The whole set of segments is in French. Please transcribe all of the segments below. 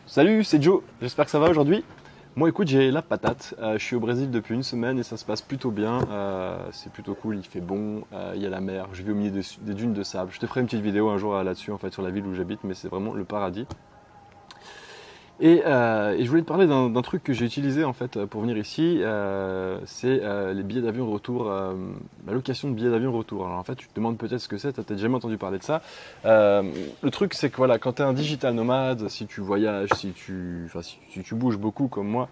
Salut, c'est Joe, j'espère que ça va aujourd'hui. Moi écoute, j'ai la patate, je suis au Brésil depuis une semaine et ça se passe plutôt bien, c'est plutôt cool, il fait bon, il y a la mer, je vais au milieu des dunes de sable. Je te ferai une petite vidéo un jour là-dessus en fait sur la ville où j'habite, mais c'est vraiment le paradis. Et je voulais te parler d'un truc que j'ai utilisé en fait pour venir ici, c'est les billets d'avion retour, la location de billets d'avion retour. Alors en fait, tu te demandes peut-être ce que c'est, tu as peut-être jamais entendu parler de ça. Le truc, c'est que voilà, quand tu es un digital nomade, si tu voyages, si tu bouges beaucoup comme moi,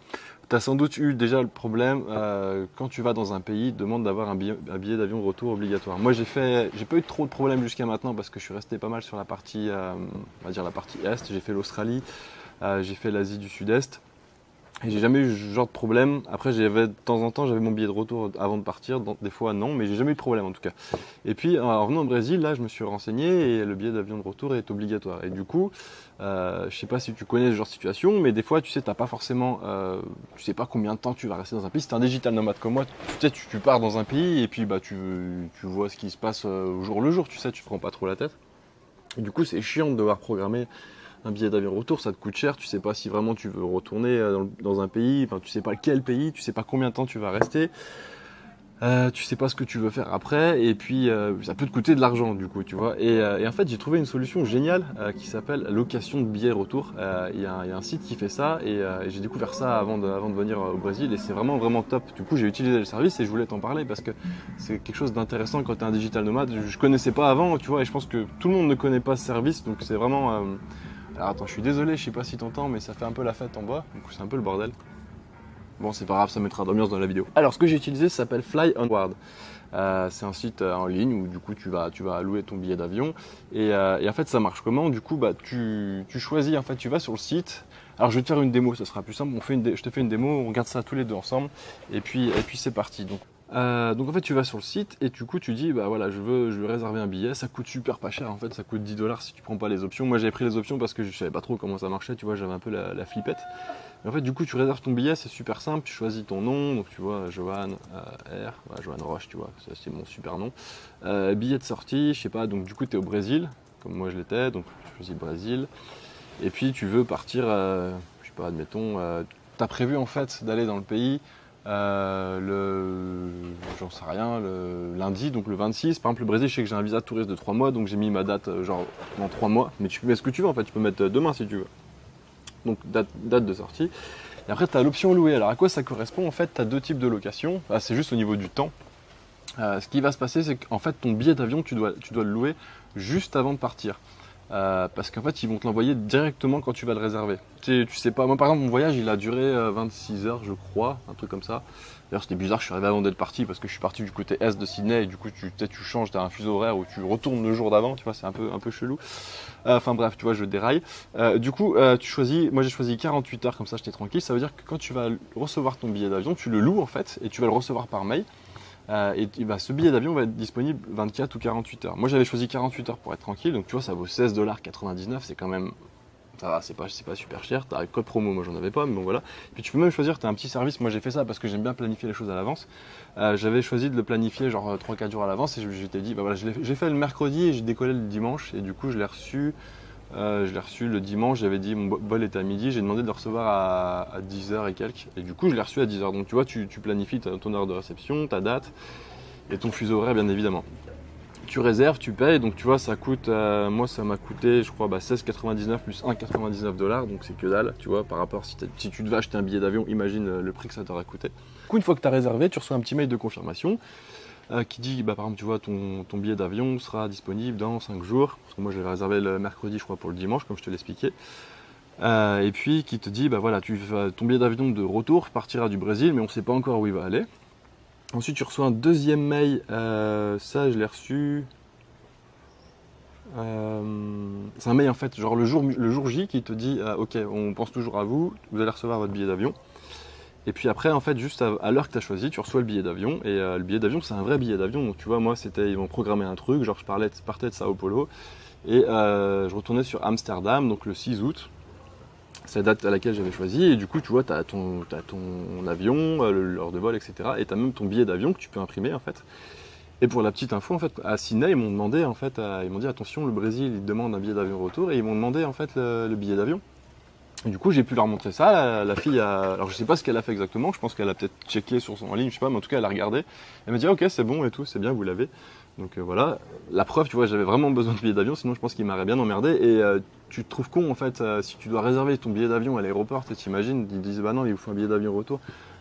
tu as sans doute eu déjà le problème quand tu vas dans un pays, demande d'avoir un billet d'avion retour obligatoire. Moi, j'ai pas eu trop de problèmes jusqu'à maintenant parce que je suis resté pas mal sur la partie, on va dire la partie est. J'ai fait l'Australie. J'ai fait l'Asie du Sud-Est et j'ai jamais eu ce genre de problème. Après, de temps en temps, j'avais mon billet de retour avant de partir. Des fois, non, mais j'ai jamais eu de problème en tout cas. Et puis, en venant au Brésil, là, je me suis renseigné et le billet d'avion de retour est obligatoire. Et du coup, je sais pas si tu connais ce genre de situation, mais des fois, tu sais, t'as pas forcément, tu sais pas combien de temps tu vas rester dans un pays. Si t'es un digital nomade comme moi, tu sais, tu pars dans un pays et puis bah tu vois ce qui se passe au jour le jour. Tu sais, tu te prends pas trop la tête. Et du coup, c'est chiant de devoir programmer un billet d'avion retour, ça te coûte cher, tu sais pas si vraiment tu veux retourner dans un pays, enfin, tu sais pas quel pays, tu sais pas combien de temps tu vas rester, tu sais pas ce que tu veux faire après, et puis ça peut te coûter de l'argent du coup, tu vois. Et en fait, j'ai trouvé une solution géniale qui s'appelle location de billets retour. Il y a un site qui fait ça, et j'ai découvert ça avant de venir au Brésil, et c'est vraiment vraiment top. Du coup, j'ai utilisé le service et je voulais t'en parler parce que c'est quelque chose d'intéressant quand tu es un digital nomade. Je connaissais pas avant, tu vois, et je pense que tout le monde ne connaît pas ce service, donc c'est vraiment. Alors attends, je suis désolé, je sais pas si t'entends, mais ça fait un peu la fête en bas, donc c'est un peu le bordel. Bon, c'est pas grave, ça mettra d'ambiance dans la vidéo. Alors, ce que j'ai utilisé, ça s'appelle Fly Onward. C'est un site en ligne où du coup tu vas louer ton billet d'avion et en fait ça marche comment? Du coup bah tu choisis, en fait tu vas sur le site. Alors je vais te faire une démo, ça sera plus simple. Je te fais une démo, on regarde ça tous les deux ensemble et puis c'est parti. Donc en fait tu vas sur le site et du coup tu dis bah voilà je veux réserver un billet, ça coûte super pas cher en fait, ça coûte 10 $ si tu prends pas les options. Moi j'avais pris les options parce que je savais pas trop comment ça marchait, tu vois, j'avais un peu la flippette. Et en fait du coup tu réserves ton billet, c'est super simple, tu choisis ton nom, donc tu vois Johan R, voilà, Johan Roche, tu vois, ça c'est mon super nom. Billet de sortie, je sais pas, donc du coup tu es au Brésil, comme moi je l'étais, donc tu choisis le Brésil. Et puis tu veux partir, je sais pas, admettons, tu as prévu en fait d'aller dans le pays j'en sais rien, le lundi, donc le 26. Par exemple, le Brésil, je sais que j'ai un visa de touriste de 3 mois, donc j'ai mis ma date genre dans 3 mois. Mais tu peux mettre ce que tu veux en fait, tu peux mettre demain si tu veux. Donc date de sortie. Et après, tu as l'option louer. Alors à quoi ça correspond? En fait, tu as deux types de location. C'est juste au niveau du temps. Ce qui va se passer, c'est qu'en fait, ton billet d'avion, tu dois le louer juste avant de partir. Parce qu'en fait, ils vont te l'envoyer directement quand tu vas le réserver. Tu sais pas, moi par exemple, mon voyage il a duré 26 heures, je crois, un truc comme ça. D'ailleurs, c'était bizarre, je suis arrivé avant d'être parti parce que je suis parti du côté est de Sydney et du coup, tu changes, tu as un fuseau horaire où tu retournes le jour d'avant, tu vois, c'est un peu chelou. Enfin bref, tu vois, je déraille. Du coup, moi j'ai choisi 48 heures, comme ça j'étais tranquille. Ça veut dire que quand tu vas recevoir ton billet d'avion, tu le loues en fait et tu vas le recevoir par mail. Ce billet d'avion va être disponible 24 ou 48 heures. Moi j'avais choisi 48 heures pour être tranquille, donc tu vois ça vaut 16,99 $, c'est quand même. Ça va, c'est pas super cher, t'as un code promo, moi j'en avais pas, mais bon voilà. Puis tu peux même choisir, t'as un petit service, moi j'ai fait ça parce que j'aime bien planifier les choses à l'avance. J'avais choisi de le planifier genre 3-4 jours à l'avance et je t'ai dit, bah voilà, j'ai fait le mercredi et j'ai décollé le dimanche et du coup je l'ai reçu. Le dimanche, j'avais dit mon vol était à midi, j'ai demandé de le recevoir à 10 h et quelques. Et du coup, je l'ai reçu à 10 h. Donc tu vois, tu planifies ton heure de réception, ta date et ton fuseau horaire, bien évidemment. Tu réserves, tu payes, donc tu vois, ça coûte, moi ça m'a coûté, je crois, 16,99 plus 1,99 $, donc c'est que dalle, tu vois, par rapport si tu devais acheter un billet d'avion, imagine le prix que ça t'aurait coûté. Du coup, une fois que tu as réservé, tu reçois un petit mail de confirmation. Qui dit, par exemple, tu vois, ton billet d'avion sera disponible dans 5 jours. Parce que moi, j'avais réservé le mercredi, je crois, pour le dimanche, comme je te l'expliquais. Et puis, qui te dit, voilà, ton billet d'avion de retour partira du Brésil, mais on ne sait pas encore où il va aller. Ensuite, tu reçois un deuxième mail. Ça, je l'ai reçu. C'est un mail, en fait, genre le jour J, qui te dit, ok, on pense toujours à vous, vous allez recevoir votre billet d'avion. Et puis après, en fait, juste à l'heure que tu as choisi, tu reçois le billet d'avion. Et le billet d'avion, c'est un vrai billet d'avion. Donc tu vois, moi, ils m'ont programmé un truc. Genre, je partais de Sao Paulo. Et je retournais sur Amsterdam, donc le 6 août. C'est la date à laquelle j'avais choisi. Et du coup, tu vois, tu as ton avion, l'heure de vol, etc. Et tu as même ton billet d'avion que tu peux imprimer, en fait. Et pour la petite info, en fait, à Sydney, ils m'ont demandé, en fait, ils m'ont dit, attention, le Brésil, il demande un billet d'avion retour. Et ils m'ont demandé, en fait, le billet d'avion. Et du coup, j'ai pu leur montrer ça. La fille alors je sais pas ce qu'elle a fait exactement. Je pense qu'elle a peut-être checké sur son en ligne, je sais pas, mais en tout cas, elle a regardé. Elle m'a dit, ok, c'est bon et tout, c'est bien, vous l'avez. Donc voilà. La preuve, tu vois, j'avais vraiment besoin de billet d'avion, sinon je pense qu'il m'aurait bien emmerdé. Et tu te trouves con, en fait, si tu dois réserver ton billet d'avion à l'aéroport, tu t'imagines, ils disent, bah non, il vous faut un billet d'avion retour.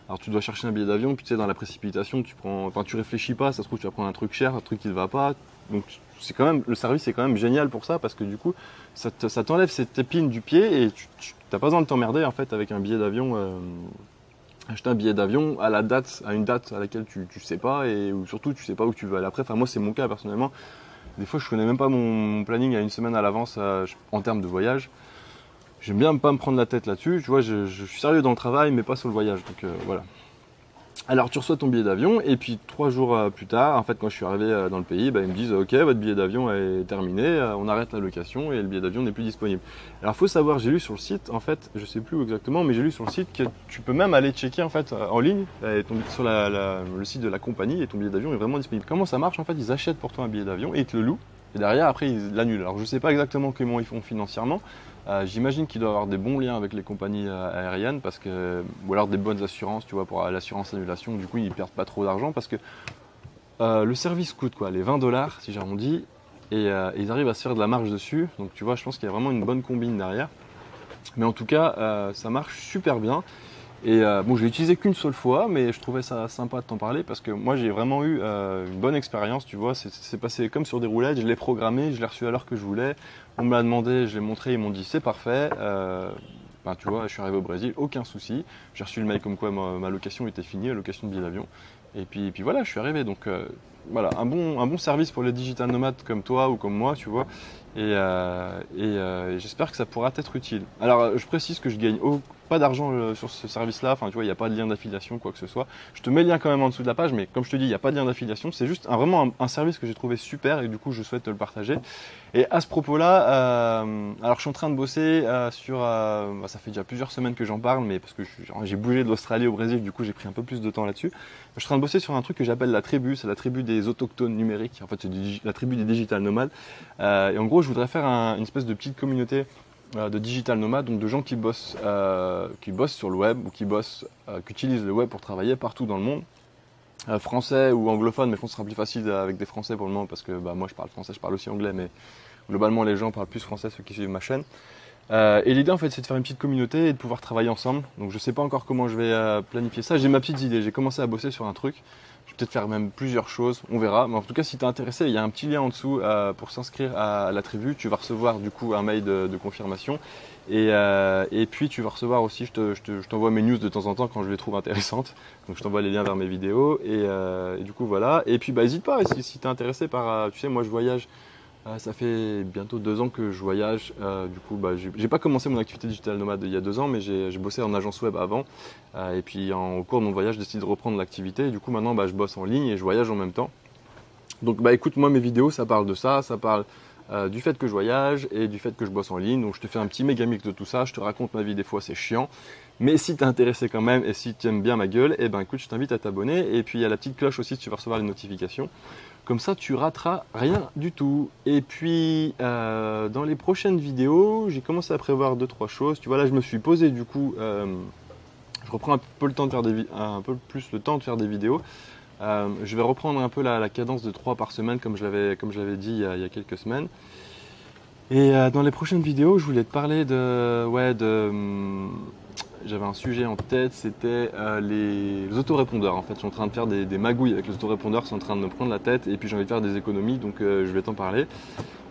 Alors tu dois chercher un billet d'avion, puis tu sais, dans la précipitation, tu réfléchis pas, ça se trouve, tu vas prendre un truc cher, un truc qui ne va pas. Donc c'est quand même, le service est quand même génial pour ça, parce que du coup, ça t'enlève cette épine du pied et tu n'as pas besoin de t'emmerder en fait avec un billet d'avion. Acheter un billet d'avion à une date à laquelle tu sais pas et ou surtout tu sais pas où tu veux aller après. Enfin moi c'est mon cas personnellement. Des fois je connais même pas mon planning à une semaine à l'avance en termes de voyage. J'aime bien pas me prendre la tête là-dessus. Tu vois, je suis sérieux dans le travail mais pas sur le voyage. Donc voilà. Alors tu reçois ton billet d'avion et puis 3 jours plus tard, en fait quand je suis arrivé dans le pays, ils me disent ok, votre billet d'avion est terminé, on arrête la location et le billet d'avion n'est plus disponible. Alors il faut savoir, j'ai lu sur le site, en fait, je sais plus où exactement, mais j'ai lu sur le site que tu peux même aller checker en fait en ligne, sur le site de la compagnie et ton billet d'avion est vraiment disponible. Comment ça marche en fait? Ils achètent pour toi un billet d'avion et ils te le louent et derrière après ils l'annulent. Alors je sais pas exactement comment ils font financièrement. J'imagine qu'il doit avoir des bons liens avec les compagnies aériennes ou alors des bonnes assurances, tu vois, pour l'assurance annulation. Du coup, ils perdent pas trop d'argent parce que le service coûte quoi, les $20 si j'arrondis, et ils arrivent à se faire de la marge dessus. Donc tu vois, je pense qu'il y a vraiment une bonne combine derrière. Mais en tout cas, ça marche super bien. Et bon, je l'ai utilisé qu'une seule fois, mais je trouvais ça sympa de t'en parler parce que moi j'ai vraiment eu une bonne expérience, tu vois, c'est passé comme sur des roulettes, je l'ai programmé, je l'ai reçu à l'heure que je voulais, on me l'a demandé, je l'ai montré, ils m'ont dit c'est parfait, tu vois, je suis arrivé au Brésil, aucun souci, j'ai reçu le mail comme quoi ma location était finie, la location de billet d'avion, et puis voilà, je suis arrivé, donc voilà, un bon service pour les digital nomades comme toi ou comme moi, tu vois, et j'espère que ça pourra être utile. Alors je précise que je gagne pas d'argent sur ce service-là, enfin tu vois, il n'y a pas de lien d'affiliation, quoi que ce soit. Je te mets le lien quand même en dessous de la page, mais comme je te dis, il n'y a pas de lien d'affiliation, c'est juste vraiment un service que j'ai trouvé super et du coup je souhaite te le partager. Et à ce propos-là, alors je suis en train de bosser ça fait déjà plusieurs semaines que j'en parle, mais parce que j'ai bougé de l'Australie au Brésil, du coup j'ai pris un peu plus de temps là-dessus. Je suis en train de bosser sur un truc que j'appelle la tribu, c'est la tribu des autochtones numériques, en fait c'est la tribu des digital nomades. Et en gros je voudrais faire une espèce de petite communauté de digital nomades, donc de gens qui bossent sur le web ou qui utilisent le web pour travailler partout dans le monde, français ou anglophone, mais je pense que ce sera plus facile avec des français pour le moment parce que moi je parle français, je parle aussi anglais, mais globalement les gens parlent plus français, ceux qui suivent ma chaîne. Et l'idée en fait c'est de faire une petite communauté et de pouvoir travailler ensemble, donc je sais pas encore comment je vais planifier ça, j'ai ma petite idée, j'ai commencé à bosser sur un truc. Je vais peut-être faire même plusieurs choses, on verra. Mais en tout cas, si tu es intéressé, il y a un petit lien en dessous pour s'inscrire à la tribu. Tu vas recevoir du coup un mail de confirmation. Et puis tu vas recevoir aussi, je t'envoie mes news de temps en temps quand je les trouve intéressantes. Donc je t'envoie les liens vers mes vidéos. Et du coup voilà. Et puis n'hésite pas, si tu es intéressé par... tu sais, moi je voyage. Ça fait bientôt 2 ans que je voyage. Du coup, j'ai pas commencé mon activité digital nomade il y a 2 ans, mais j'ai bossé en agence web avant. Et puis, au cours de mon voyage, j'ai décidé de reprendre l'activité. Et du coup, maintenant, je bosse en ligne et je voyage en même temps. Donc, écoute, moi, mes vidéos, ça parle de ça. Ça parle du fait que je voyage et du fait que je bosse en ligne. Donc, je te fais un petit méga mix de tout ça. Je te raconte ma vie, des fois, c'est chiant. Mais si t'es intéressé quand même et si tu aimes bien ma gueule, écoute, je t'invite à t'abonner. Et puis, il y a la petite cloche aussi, tu vas recevoir les notifications. Comme ça, tu rateras rien du tout. Et puis, dans les prochaines vidéos, j'ai commencé à prévoir 2-3 choses. Tu vois, là, je me suis posé, du coup, je reprends un peu le temps de faire un peu plus le temps de faire des vidéos. Je vais reprendre un peu la cadence de 3 par semaine, comme je l'avais dit il y a quelques semaines. Et dans les prochaines vidéos, je voulais te parler j'avais un sujet en tête, c'était les autorépondeurs. En fait, je suis en train de faire des magouilles avec les autorépondeurs, c'est en train de me prendre la tête et puis j'ai envie de faire des économies, donc je vais t'en parler.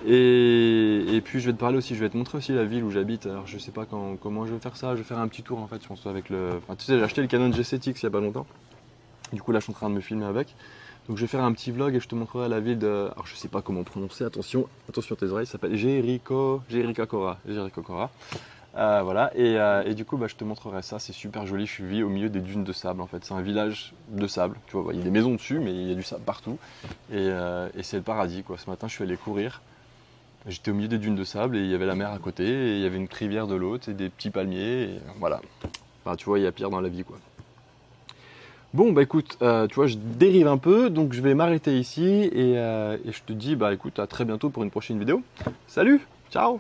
Et puis je vais te parler aussi, je vais te montrer aussi la ville où j'habite. Alors je sais pas comment je vais faire ça, je vais faire un petit tour en fait, je pense avec tu sais, j'ai acheté le Canon G7X il y a pas longtemps. Du coup là, je suis en train de me filmer avec. Donc je vais faire un petit vlog et je te montrerai la ville de... Alors je sais pas comment prononcer, attention tes oreilles, ça s'appelle Jericoacoara. Voilà, et du coup je te montrerai ça, c'est super joli, je vis au milieu des dunes de sable en fait, c'est un village de sable, tu vois, il y a des maisons dessus mais il y a du sable partout, et c'est le paradis quoi. Ce matin je suis allé courir, j'étais au milieu des dunes de sable et il y avait la mer à côté, et il y avait une rivière de l'autre et des petits palmiers, et voilà, tu vois, il y a pire dans la vie quoi. Bon écoute, tu vois, je dérive un peu, donc je vais m'arrêter ici, et je te dis écoute, à très bientôt pour une prochaine vidéo. Salut, ciao.